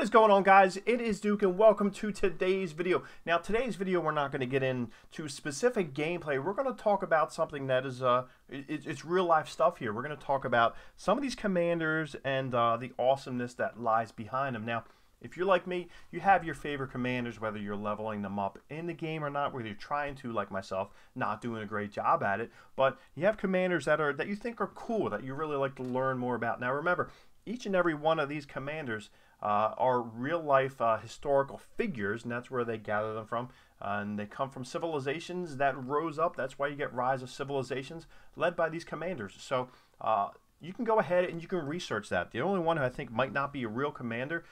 is going on, guys? It is Duke and welcome to today's video. Now today's video we're not going to get into specific gameplay. We're going to talk about something that is it's real life stuff here. We're going to talk about some of these commanders and the awesomeness that lies behind them. Now if you're like me, you have your favorite commanders, whether you're leveling them up in the game or not, whether you're trying to, like myself, not doing a great job at it, but you have commanders that you think are cool, that you really like to learn more about. Now remember, each and every one of these commanders are real life historical figures, and that's where they gather them from. And they come from civilizations that rose up. That's why you get rise of civilizations led by these commanders. So you can go ahead and you can research that. The only one who I think might not be a real commander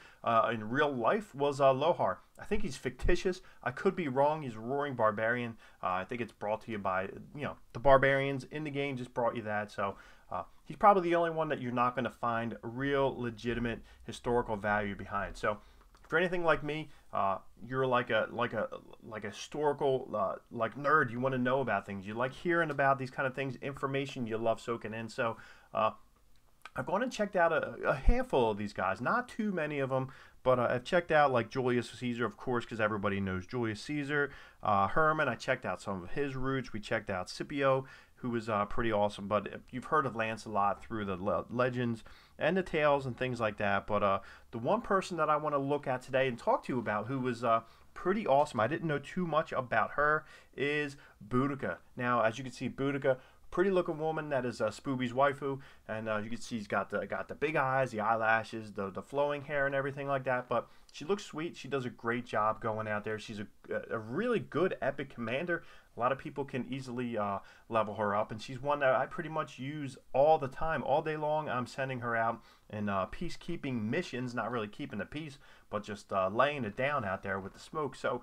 in real life was Lohar. I think he's fictitious. I could be wrong. He's a roaring barbarian. I think it's brought to you by, the barbarians in the game just brought you that. So he's probably the only one that you're not going to find real legitimate historical value behind. So if you're anything like me, you're like a historical like nerd. You want to know about things. You like hearing about these kind of things, information you love soaking in. So I've gone and checked out a handful of these guys, not too many of them, but I've checked out like Julius Caesar, of course, because everybody knows Julius Caesar. Herman, I checked out some of his roots. We checked out Scipio, who was pretty awesome, but you've heard of Lancelot through the legends and the tales and things like that. But the one person that I want to look at today and talk to you about, who was pretty awesome, I didn't know too much about her, is Boudica. Now, as you can see, Boudica, pretty looking woman that is Spooby's waifu, and you can see she's got the big eyes, the eyelashes, the flowing hair and everything like that, but she looks sweet. She does a great job going out there. She's a really good epic commander. A lot of people can easily level her up, and she's one that I pretty much use all the time, all day long. I'm sending her out in peacekeeping missions, not really keeping the peace, but just laying it down out there with the smoke. So,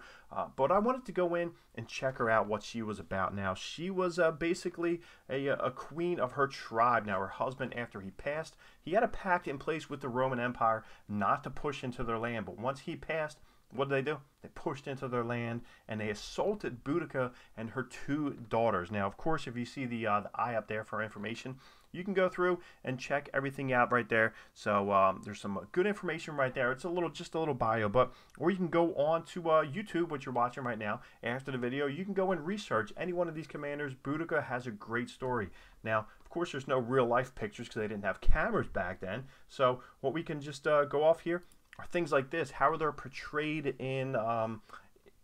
but I wanted to go in and check her out, what she was about. Now, she was basically a queen of her tribe. Now, her husband, after he passed, he had a pact in place with the Roman Empire not to push into their land, but once he passed, what did they do? They pushed into their land and they assaulted Boudica and her two daughters. Now, of course, if you see the eye up there for information, you can go through and check everything out right there. So there's some good information right there. It's just a little bio, or you can go on to YouTube, which you're watching right now. After the video, you can go and research any one of these commanders. Boudica has a great story. Now, of course, there's no real life pictures because they didn't have cameras back then. So what we can just go off here are things like this. How are they portrayed in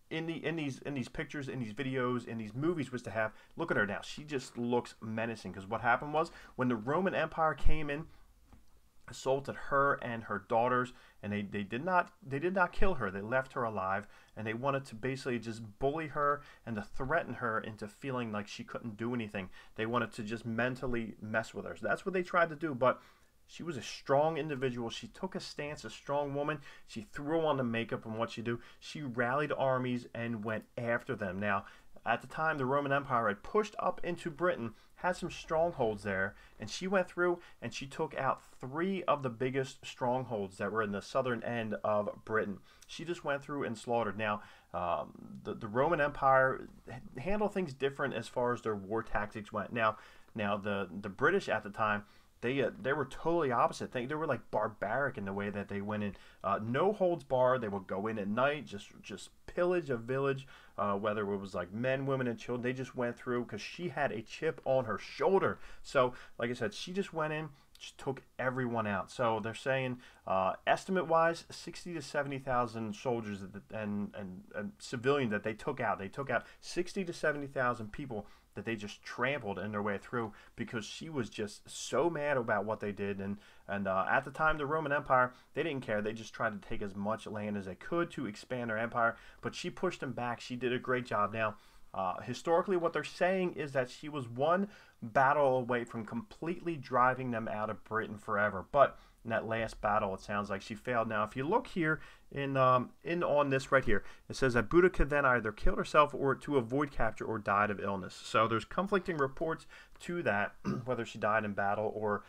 these pictures, in these videos, in these movies? Was to have, look at her now. She just looks menacing, because what happened was when the Roman Empire came in, assaulted her and her daughters, and they did not kill her. They left her alive, and they wanted to basically just bully her and to threaten her into feeling like she couldn't do anything. They wanted to just mentally mess with her. So that's what they tried to do, but she was a strong individual. She took a stance, a strong woman. She threw on the makeup and what she do. She rallied armies and went after them. Now, at the time, the Roman Empire had pushed up into Britain, had some strongholds there, and she went through and she took out 3 of the biggest strongholds that were in the southern end of Britain. She just went through and slaughtered. Now, the Roman Empire handled things different as far as their war tactics went. Now the British at the time, they were totally opposite. They were like barbaric in the way that they went in. No holds barred. They would go in at night, just pillage a village, whether it was like men, women, and children. They just went through because she had a chip on her shoulder. So, like I said, she just went in, just took everyone out. So they're saying, estimate-wise, 60 to 70,000 soldiers and civilians that they took out. They took out 60 to 70,000 people that they just trampled in their way through, because she was just so mad about what they did. And at the time, the Roman Empire, they didn't care. They just tried to take as much land as they could to expand their empire, but she pushed them back. She did a great job. Now, historically, what they're saying is that she was one battle away from completely driving them out of Britain forever, but in that last battle, it sounds like she failed. Now, if you look here on this right here, it says that Boudica then either killed herself or to avoid capture or died of illness. So there's conflicting reports to that, whether she died in battle or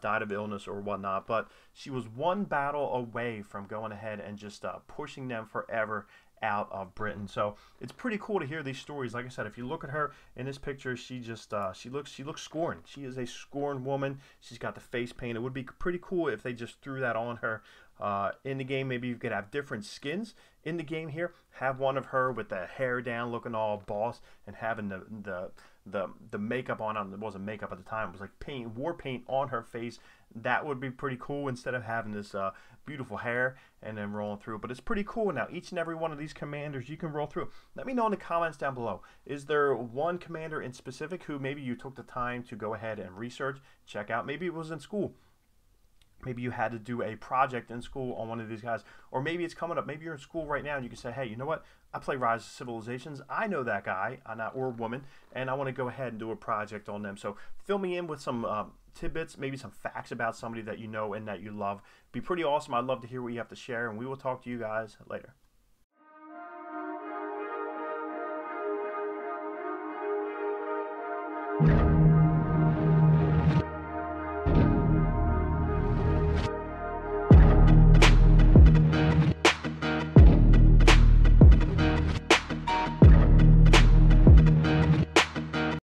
died of illness or whatnot. But she was one battle away from going ahead and just pushing them forever out of Britain. So it's pretty cool to hear these stories. Like I said, if you look at her in this picture, she just she looks scorned. She is a scorned woman. She's got the face paint. It would be pretty cool if they just threw that on her. in the game. Maybe you could have different skins in the game here. Have one of her with the hair down, looking all boss, and having the makeup on. It wasn't makeup at the time. It was like paint, war paint on her face. That would be pretty cool instead of having this beautiful hair and then rolling through. But it's pretty cool. Now, each and every one of these commanders you can roll through. Let me know in the comments down below. Is there one commander in specific who maybe you took the time to go ahead and research, check out? Maybe it was in school. Maybe you had to do a project in school on one of these guys, or maybe it's coming up. Maybe you're in school right now and you can say, hey, you know what? I play Rise of Civilizations. I know that guy or woman, and I want to go ahead and do a project on them. So fill me in with some tidbits, maybe some facts about somebody that you know and that you love. Be pretty awesome. I'd love to hear what you have to share, and we will talk to you guys later.